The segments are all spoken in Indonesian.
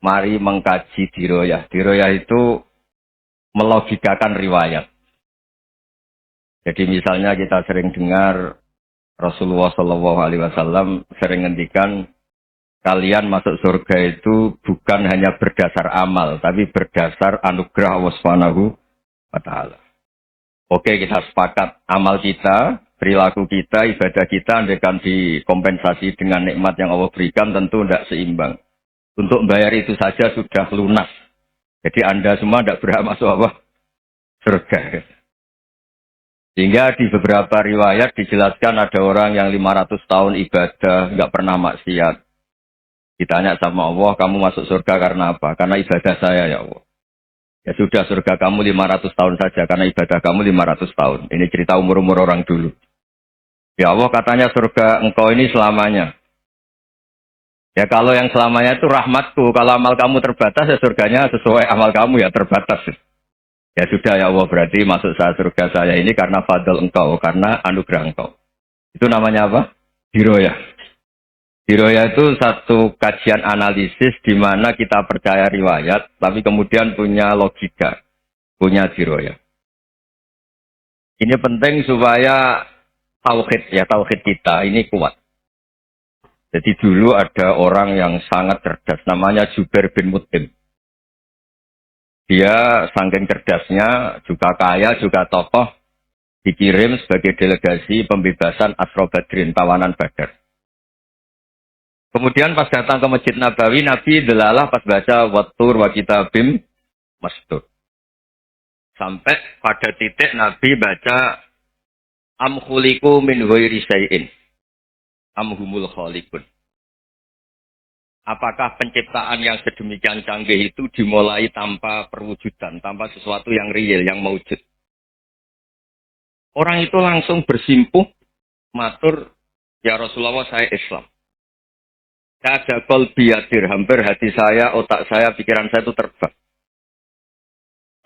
mari mengkaji diroyah. Diroyah itu melogikakan riwayat. Jadi misalnya kita sering dengar Rasulullah Shallallahu Alaihi Wasallam sering ngendikan kalian masuk surga itu bukan hanya berdasar amal, tapi berdasar anugerah Allah Subhanahu wa Ta'ala. Oke, kita sepakat amal kita, perilaku kita, ibadah kita, andaikan dikompensasi dengan nikmat yang Allah berikan, tentu tidak seimbang. Untuk bayar itu saja sudah lunas. Jadi Anda semua tidak berhak masuk apa? Surga. Sehingga di beberapa riwayat dijelaskan ada orang yang 500 tahun ibadah, nggak pernah maksiat. Ditanya sama Allah, kamu masuk surga karena apa? Karena ibadah saya ya Allah. Ya sudah, surga kamu 500 tahun saja, karena ibadah kamu 500 tahun. Ini cerita umur-umur orang dulu. Ya Allah katanya surga engkau ini selamanya. Ya kalau yang selamanya itu rahmatku, kalau amal kamu terbatas ya surganya sesuai amal kamu ya terbatas. Ya sudah ya Allah, berarti masuk saya surga saya ini karena fadl engkau, karena anugerah engkau. Itu namanya apa? Diroyah. Diroyah itu satu kajian analisis di mana kita percaya riwayat, tapi kemudian punya logika, punya diroyah. Ini penting supaya tauhid kita ini kuat. Jadi dulu ada orang yang sangat cerdas, namanya Jubair bin Mut'im. Dia saking cerdasnya, juga kaya, juga tokoh, dikirim sebagai delegasi pembebasan Asra Badrin, tawanan Badar. Kemudian pas datang ke Masjid Nabawi, Nabi delalah pas baca Wattur wa kitabim mastur. Sampai pada titik Nabi baca Am khuliqu min ghairi syai'in. Am humul khaliqun. Apakah penciptaan yang sedemikian canggih itu dimulai tanpa perwujudan, tanpa sesuatu yang real, yang maujud? Orang itu langsung bersimpuh, matur, ya Rasulullah saya Islam. Kada qalbi yadir, hampir hati saya, otak saya, pikiran saya itu terbang.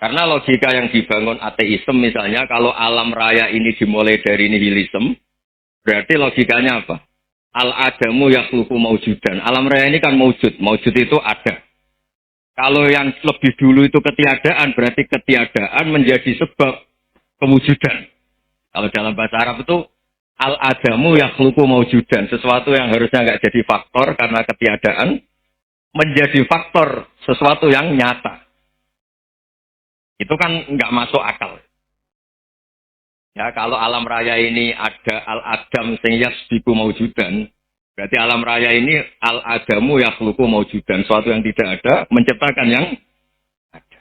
Karena logika yang dibangun ateisme misalnya, kalau alam raya ini dimulai dari nihilisme, berarti logikanya apa? Al-adamu yakhluqu maujudan. Alam raya ini kan maujud. Maujud itu ada. Kalau yang lebih dulu itu ketiadaan, berarti ketiadaan menjadi sebab kewujudan. Kalau dalam bahasa Arab itu al-adamu yakhluqu maujudan. Sesuatu yang harusnya nggak jadi faktor karena ketiadaan, menjadi faktor sesuatu yang nyata. Itu kan nggak masuk akal. Ya, kalau alam raya ini ada al-adam sing yasbiqu maujudan, berarti alam raya ini al-adamu yakhluqu maujudan, sesuatu yang tidak ada menciptakan yang ada.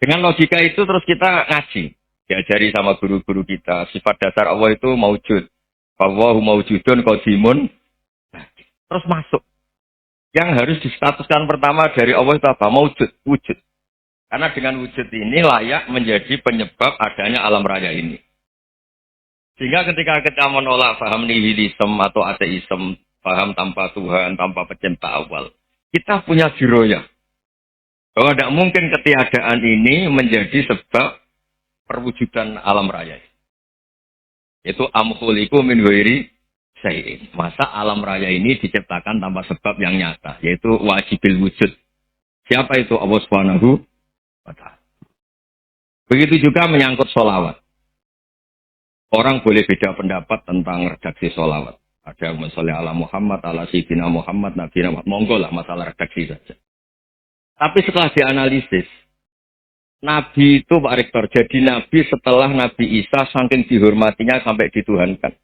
Dengan logika itu terus kita ngaji, diajari sama guru-guru kita, sifat dasar Allah itu maujud. Allahu maujudun qadimun. Terus masuk. Yang harus distatuskan pertama dari Allah itu apa? Maujud, wujud. Karena dengan wujud ini layak menjadi penyebab adanya alam raya ini. Sehingga ketika kita menolak paham nihilisme atau ateisme, paham tanpa Tuhan, tanpa pencipta awal, kita punya diroyah. Bahwa tidak mungkin ketiadaan ini menjadi sebab perwujudan alam raya. Itu amkhuliku min ghairi syai'in. Masa alam raya ini diciptakan tanpa sebab yang nyata, yaitu wajibil wujud. Siapa itu? Allah Subhanahu. Begitu juga menyangkut sholawat. Orang boleh beda pendapat tentang redaksi sholawat. Ada yang sholli ala Muhammad, ala Sayyidina Muhammad, Nabi Muhammad. Monggo lah masalah redaksi saja. Tapi setelah dianalisis, Nabi itu Pak Rektor, jadi Nabi setelah Nabi Isa saking dihormatinya sampai dituhankan.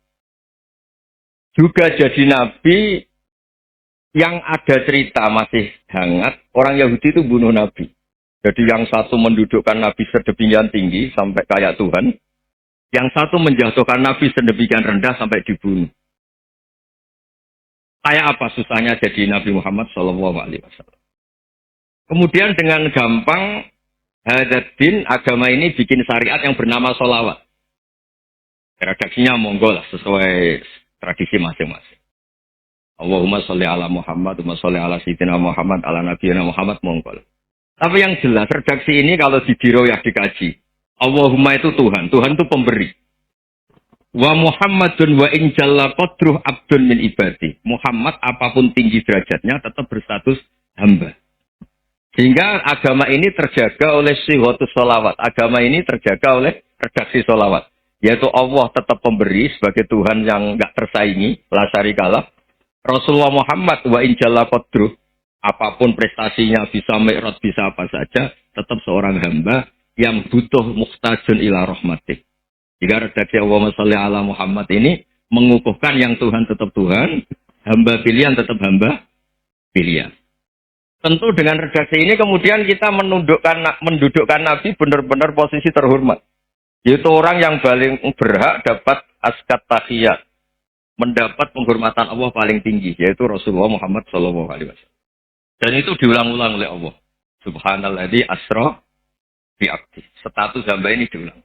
Juga jadi Nabi yang ada cerita masih hangat, orang Yahudi itu bunuh Nabi. Jadi yang satu mendudukkan Nabi sedemikian tinggi sampai kayak Tuhan. Yang satu menjatuhkan Nabi sedemikian rendah sampai dibunuh. Kayak apa susahnya jadi Nabi Muhammad SAW. Kemudian dengan gampang, Hadaddin agama ini bikin syariat yang bernama sholawat. Redaksinya monggo lah sesuai tradisi masing-masing. Allahumma sholli ala Muhammad, Allahumma sholli ala Sayyidina Muhammad, ala Nabiyina Muhammad, monggo. Tapi yang jelas, redaksi ini kalau didiroyah dikaji. Allahumma itu Tuhan. Tuhan itu pemberi. Wa Muhammadun wa in jalla qadruh abdun min ibadi. Muhammad apapun tinggi derajatnya tetap berstatus hamba. Sehingga agama ini terjaga oleh sihotus sholawat. Agama ini terjaga oleh redaksi sholawat. Yaitu Allah tetap pemberi sebagai Tuhan yang nggak tersaingi, la syarikalah. Rasulullah Muhammad wa injalla qadruh. Apapun prestasinya, bisa mi'raj, bisa apa saja, tetap seorang hamba yang butuh muhtajun ila rahmatih. Jika redaksi Allahumma sholli ala Muhammad ini mengukuhkan yang Tuhan tetap Tuhan, hamba pilihan tetap hamba pilihan. Tentu dengan redaksi ini kemudian kita mendudukkan Nabi benar-benar posisi terhormat. Yaitu orang yang paling berhak dapat askat tahiyat. Mendapat penghormatan Allah paling tinggi. Yaitu Rasulullah Muhammad SAW. Dan itu diulang-ulang oleh Allah. Subhanalladzi asra bi abdi. Status hamba ini diulang.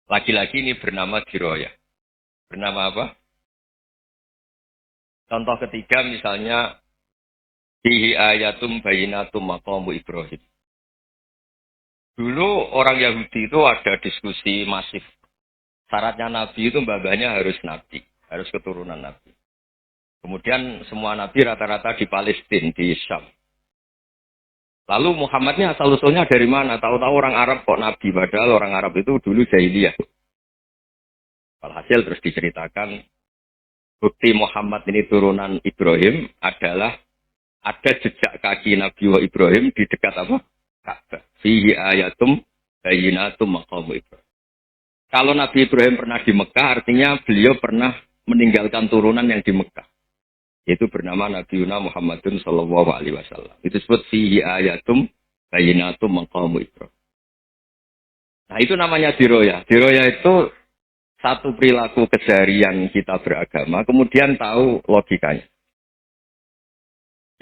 Laki-laki ini bernama Diroya. Bernama apa? Contoh ketiga misalnya fihi ayatum bayinatum maqamu Ibrahim. Dulu orang Yahudi itu ada diskusi masif. Syaratnya Nabi itu mbah-mbahnya harus Nabi. Harus keturunan Nabi. Kemudian semua Nabi rata-rata di Palestina, di Syam. Lalu Muhammadnya asal-usulnya dari mana? Tahu-tahu orang Arab kok Nabi. Padahal orang Arab itu dulu jahiliyah. Alhasil terus diceritakan bukti Muhammad ini turunan Ibrahim adalah ada jejak kaki Nabi Ibrahim di dekat apa? Ka'bah. Fihi ayatum bayinatum maqamu Ibrahim. Kalau Nabi Ibrahim pernah di Mekah, artinya beliau pernah meninggalkan turunan yang di Mekah. Yaitu bernama Nabiuna Muhammadun sallallahu alaihi wasallam. Itu disebut fihi ayatum bayinatum maqamu Ibrahim. Nah, itu namanya diroya. Diroya itu satu perilaku keseharian kita beragama, kemudian tahu logikanya.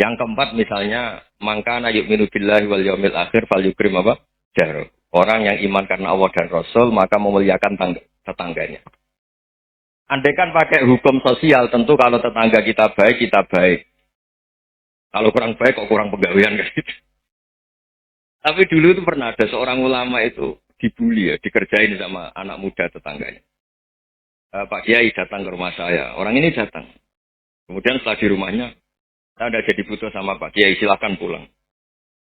Yang keempat misalnya, mangkana yu'minu billahi wal yaumil akhir falyukrim apa? Jaro. Orang yang iman karena Allah dan Rasul, maka memuliakan tetangganya. Andai kan pakai hukum sosial, tentu kalau tetangga kita baik, kita baik. Kalau kurang baik, kok kurang pegawaian gitu. Tapi dulu itu pernah ada seorang ulama itu dibully ya, dikerjain sama anak muda tetangganya. Pak Kiai datang ke rumah saya. Orang ini datang. Kemudian setelah di rumahnya, saya udah jadi butuh sama Pak Kiai, silahkan pulang.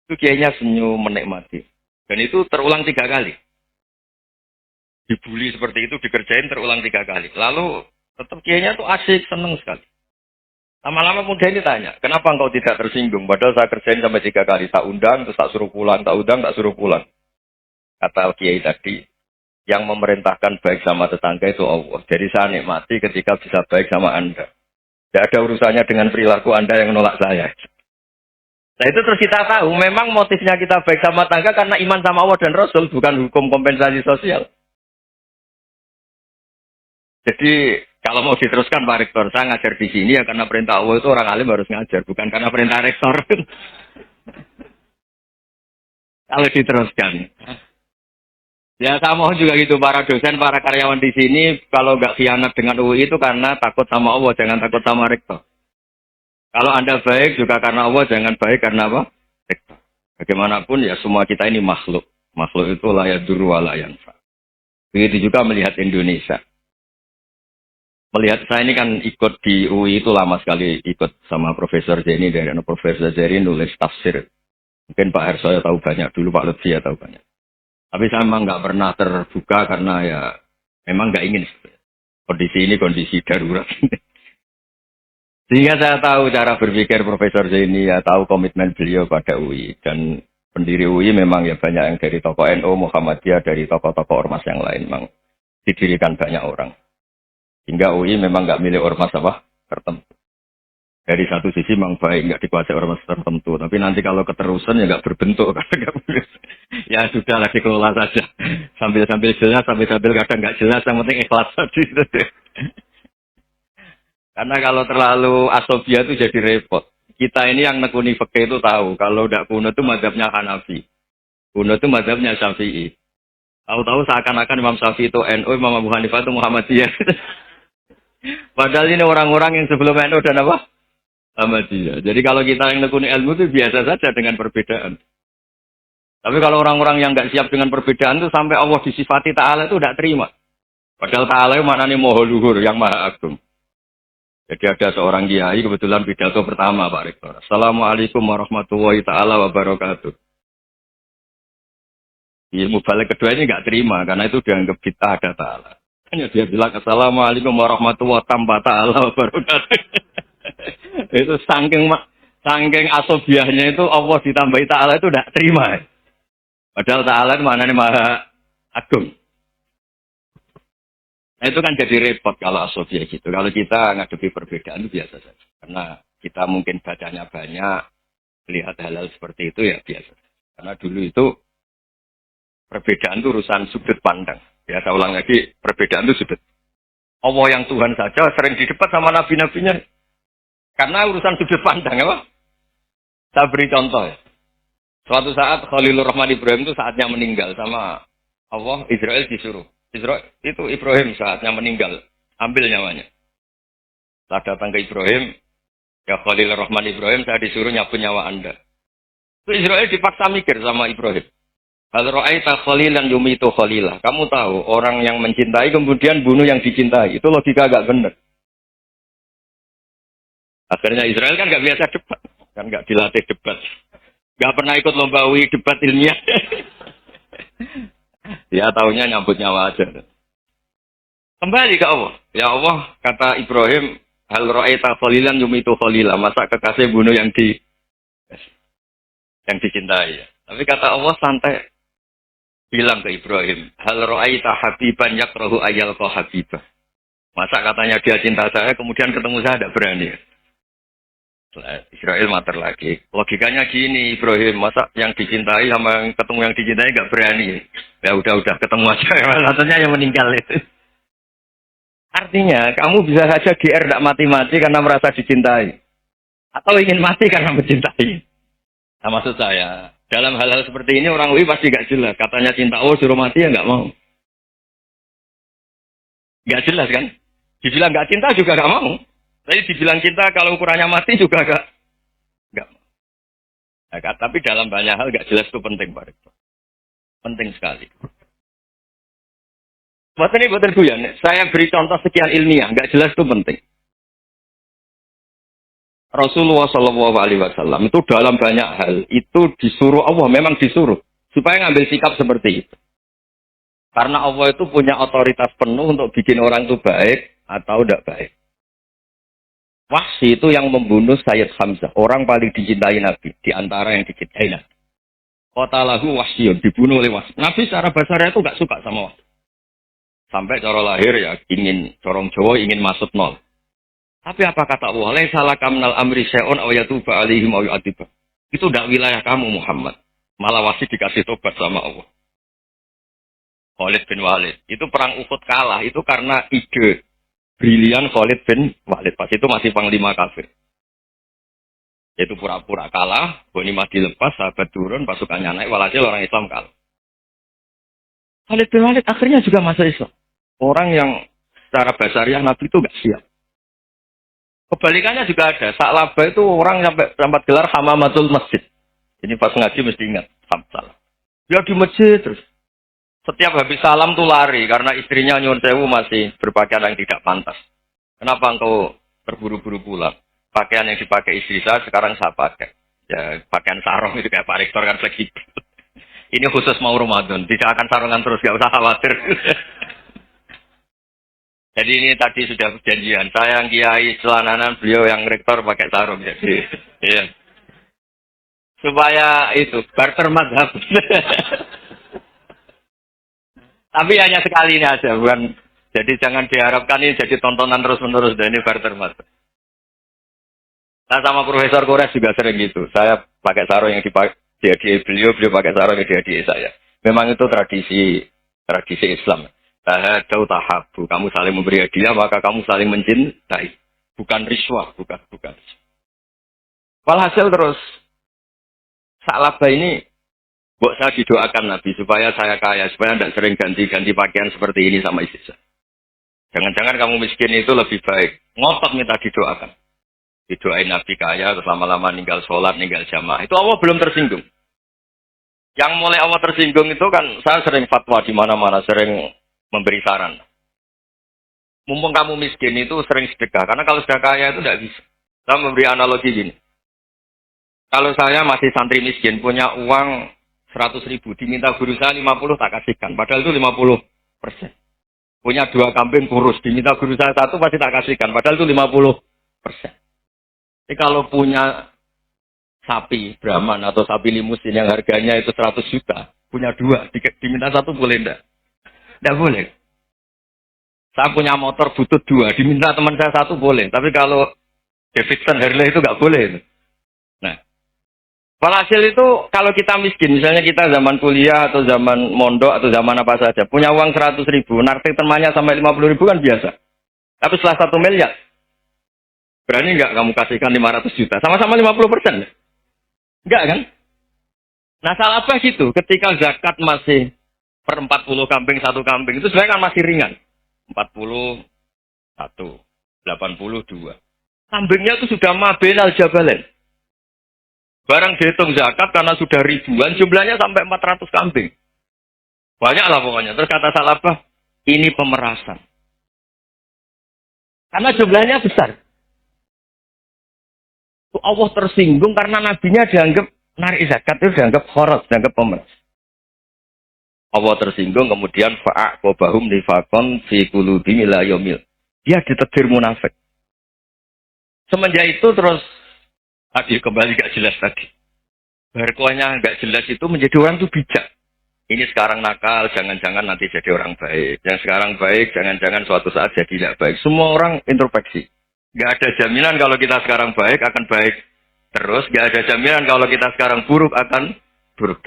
Itu Kiainya senyum menikmati. Dan itu terulang 3 kali. Dibully seperti itu, dikerjain terulang 3 kali. Lalu tetap Kiainya tuh asik, seneng sekali. Lama-lama muda ini tanya, kenapa engkau tidak tersinggung? Padahal saya kerjain sampai 3 kali. Tak undang, terus tak suruh pulang. Tak undang, tak suruh pulang. Kata Kiai tadi, yang memerintahkan baik sama tetangga itu Allah. Jadi saya nikmati ketika bisa baik sama Anda. Tidak ada urusannya dengan perilaku Anda yang menolak saya. Nah itu terus kita tahu, memang motifnya kita baik sama tangga karena iman sama Allah dan Rasul, bukan hukum kompensasi sosial. Jadi kalau mau diteruskan Pak Rektor, saya ngajar di sini ya karena perintah Allah itu orang alim harus ngajar, bukan karena perintah Rektor. Kalau diteruskan. Ya saya mohon juga gitu, para dosen, para karyawan di sini, kalau nggak khianat dengan UI itu karena takut sama Allah, jangan takut sama Rektor. Kalau Anda baik juga karena Allah, jangan baik karena apa? Rektor. Bagaimanapun ya semua kita ini makhluk. Makhluk itu la yadurru wa la yanfa. Begitu juga melihat Indonesia. Melihat saya ini kan ikut di UI itu lama sekali, ikut sama Profesor Zeni, dari Profesor Zeni nulis tafsir. Mungkin Pak Hersoyo tahu banyak, dulu Pak Lutfi ya tahu banyak. Tapi saya memang nggak pernah terbuka karena ya memang nggak ingin. Kondisi ini kondisi darurat. Sehingga saya tahu cara berpikir Profesor Zaini, ya tahu komitmen beliau pada UI. Dan pendiri UI memang ya banyak yang dari tokoh NU, Muhammadiyah, dari tokoh-tokoh ormas yang lain. Memang didirikan banyak orang. Hingga UI memang nggak milik ormas apa tertentu. Dari satu sisi memang baik, nggak dikuasai ormas tertentu. Tapi nanti kalau keterusan ya nggak berbentuk. Ya sudah lah dikelola saja. Sambil-sambil jelas, sambil-sambil kadang nggak jelas, yang penting ikhlas saja. Karena kalau terlalu asobia itu jadi repot. Kita ini yang nekuni fikih itu tahu. Kalau tidak kuno itu mazhabnya Hanafi. Kuno itu mazhabnya Syafi'i. Tahu-tahu seakan-akan Imam Syafi'i itu NU, Imam Abu Hanifah itu Muhammadiyah. Padahal ini orang-orang yang sebelum NU dan apa? Muhammadiyah. Jadi kalau kita yang nekuni ilmu itu biasa saja dengan perbedaan. Tapi kalau orang-orang yang nggak siap dengan perbedaan itu sampai Allah disifati Ta'ala itu tidak terima. Padahal Ta'ala itu maknanya Maha Luhur, yang Maha Agung. Jadi ada seorang kiai kebetulan pidato pertama Pak Rektor. Assalamualaikum warahmatullahi taala wabarakatuh. Ilmu balik kedua ini nggak terima karena itu dianggap bid'ah ada ta'ala. Hanya dia bilang assalamualaikum warahmatullahi taala wabarakatuh. Itu saking asobiahnya itu Allah ditambahi ta'ala itu tidak terima. Padahal ta'ala itu mana nih maha agung. Nah, itu kan jadi repot kalau asobiah gitu. Kalau kita ngadepi perbedaan itu biasa saja. Karena kita mungkin bacanya banyak, lihat hal-hal seperti itu ya biasa. Karena dulu itu perbedaan itu urusan sudut pandang. Ya saya ulang lagi, perbedaan itu sudut. Allah yang Tuhan saja sering didebat sama nabi-nabinya. Karena urusan sudut pandang apa? Saya beri contoh ya. Suatu saat Khalilur Rahman Ibrahim itu saatnya meninggal sama Allah, Israel disuruh. Israel itu Ibrahim saatnya meninggal, ambil nyawanya. Setelah datang ke Ibrahim, ya Khalilur Rahman Ibrahim, saya disuruh nyabut nyawa Anda. Itu Israel dipaksa mikir sama Ibrahim. Hal ra'aita khalilan yumitu khalilah. Kamu tahu orang yang mencintai kemudian bunuh yang dicintai. Itu logika agak benar. Akhirnya Israel kan nggak biasa debat, kan nggak dilatih debat, nggak pernah ikut lomba UI debat ilmiah. Ya taunya nyambut nyawa aja. Kembali ke Allah. Ya Allah, kata Ibrahim, hal ra'aita khalilan yumitu khalilah. Masa kekasih bunuh yang dicintai. Tapi kata Allah santai. Bilang ke Ibrahim, hal ra'aita habiban yakrahu ayyalqa habibah. Masa katanya dia cinta saya, kemudian ketemu saya tidak berani. Israel mater lagi. Logikanya gini, Ibrahim, masa yang dicintai sama yang ketemu yang dicintai nggak berani. Ya udah ketemu aja. Katanya yang meninggal itu. Artinya, kamu bisa saja GR tidak mati-mati karena merasa dicintai. Atau ingin mati karena mencintai. Nah, maksud saya, dalam hal-hal seperti ini orang UI pasti gak jelas. Katanya cinta Allah suruh mati ya gak mau. Gak jelas kan? Dibilang gak cinta juga gak mau. Tapi dibilang cinta kalau ukurannya mati juga gak mau. Nah, tapi dalam banyak hal gak jelas itu penting Pak Rektor. Penting sekali. Buatan guyon. Saya beri contoh sekian ilmiah. Gak jelas itu penting. Rasulullah Shallallahu Alaihi Wasallam itu dalam banyak hal itu disuruh Allah, memang disuruh supaya ngambil sikap seperti itu. Karena Allah itu punya otoritas penuh untuk bikin orang itu baik atau tidak baik. Wahsy itu yang membunuh Sayyid Hamzah, orang paling dicintai Nabi di antara yang dicintai Nabi. Qatalahu Wahsyun, dibunuh oleh Wahsy. Nabi secara basarnya itu nggak suka sama Wahsy. Sampai cara lahir ya ingin corong Jawa ingin masuk nol. Tapi apa kata Allah? Laisa laka minal amri syai'un aw yatuba alaihim aw yu'adzibah. Itu tidak wilayah kamu Muhammad. Malah Wahsy dikasih tobat sama Allah. Khalid bin Walid. Itu perang Uhud kalah. Itu karena ide brilian Khalid bin Walid. Pas itu masih panglima kafir. Yaitu pura-pura kalah. Ghanimah dilepas, sahabat turun, pasukannya naik. Walhasil orang Islam kalah. Khalid bin Walid akhirnya juga masuk Islam. Orang yang secara basariah Nabi itu gak siap. Kebalikannya juga ada. Sa'labah itu orang sampai gelar hamamatul masjid. Ini pas ngaji mesti ingat. Salah. Dia di masjid terus. Setiap habis salam tuh lari. Karena istrinya nyuwun sewu masih berpakaian yang tidak pantas. Kenapa engkau terburu-buru pulang? Pakaian yang dipakai istri saya sekarang saya pakai. Ya pakaian sarung itu kayak Pak Rektor kan fleksibel. Ini khusus mau Ramadan. Tidak akan sarungan terus. Gak usah khawatir. Jadi ini tadi sudah perjanjian. Saya yang kiai celananan, beliau yang rektor pakai sarung. Jadi, iya. Supaya itu barter madhab. Tapi hanya sekali ini aja, bukan. Jadi jangan diharapkan ini jadi tontonan terus-menerus. Dan ini barter madhab. Saya sama Profesor Kores juga sering gitu. Saya pakai sarung yang dipakai beliau pakai sarung yang dipakai saya. Memang itu tradisi Islam. Tahadau tahabu, kamu saling memberi hadiah maka kamu saling mencintai, bukan riswah, bukan. Walhasil terus Sa'labah ini, buat saya didoakan Nabi supaya saya kaya, supaya tidak sering ganti-ganti pakaian seperti ini sama istri saya. Jangan-jangan kamu miskin itu lebih baik. Ngotot minta didoakan. Didoain Nabi kaya, terus lama-lama ninggal sholat, ninggal jamaah. Itu Allah belum tersinggung. Yang mulai Allah tersinggung itu kan saya sering fatwa di mana-mana, sering memberi saran. Mumpung kamu miskin itu sering sedekah. Karena kalau sudah kaya itu tidak bisa. Saya memberi analogi gini. Kalau saya masih santri miskin, punya uang 100.000, diminta guru saya 50 tak kasihkan. Padahal itu 50%. Punya 2 kambing kurus, diminta guru saya 1 pasti tak kasihkan. Padahal itu 50%. Jadi kalau punya sapi Brahman atau sapi limusin yang harganya itu 100 juta, punya 2, diminta 1 boleh enggak? Enggak boleh. Saya punya motor butut 2, diminta teman saya 1 boleh. Tapi kalau Davidson Harley itu enggak boleh. Nah, walhasil itu kalau kita miskin, misalnya kita zaman kuliah atau zaman mondok atau zaman apa saja, punya uang 100.000, narik temannya sampai 50.000 kan biasa. Tapi setelah 1 miliar, berani nggak kamu kasihkan 500 juta? Sama-sama 50%. Enggak kan? Nah salah apa gitu? Ketika zakat masih per 40 kambing, 1 kambing, itu sebenarnya kan masih ringan. 40, 1, 82. Kambingnya itu sudah mabenal jabalen. Barang dihitung zakat karena sudah ribuan, jumlahnya sampai 400 kambing. Banyak lah pokoknya. Terus kata Salabah, ini pemerasan. Karena jumlahnya besar. Allah tersinggung karena nabinya dianggap narik zakat itu dianggap khoros, dianggap pemeras. Allah tersinggung kemudian fa'aqobahum nifakon fi qulubihim ila yaumil. Dia ditegur munafik. Semenjak itu terus tadi kembali gak jelas tadi. Berkuahnya gak jelas itu menjadi orang itu bijak. Ini sekarang nakal, jangan-jangan nanti jadi orang baik. Yang sekarang baik, jangan-jangan suatu saat jadi tidak baik. Semua orang introspeksi. Gak ada jaminan kalau kita sekarang baik akan baik terus. Gak ada jaminan kalau kita sekarang buruk akan buruk.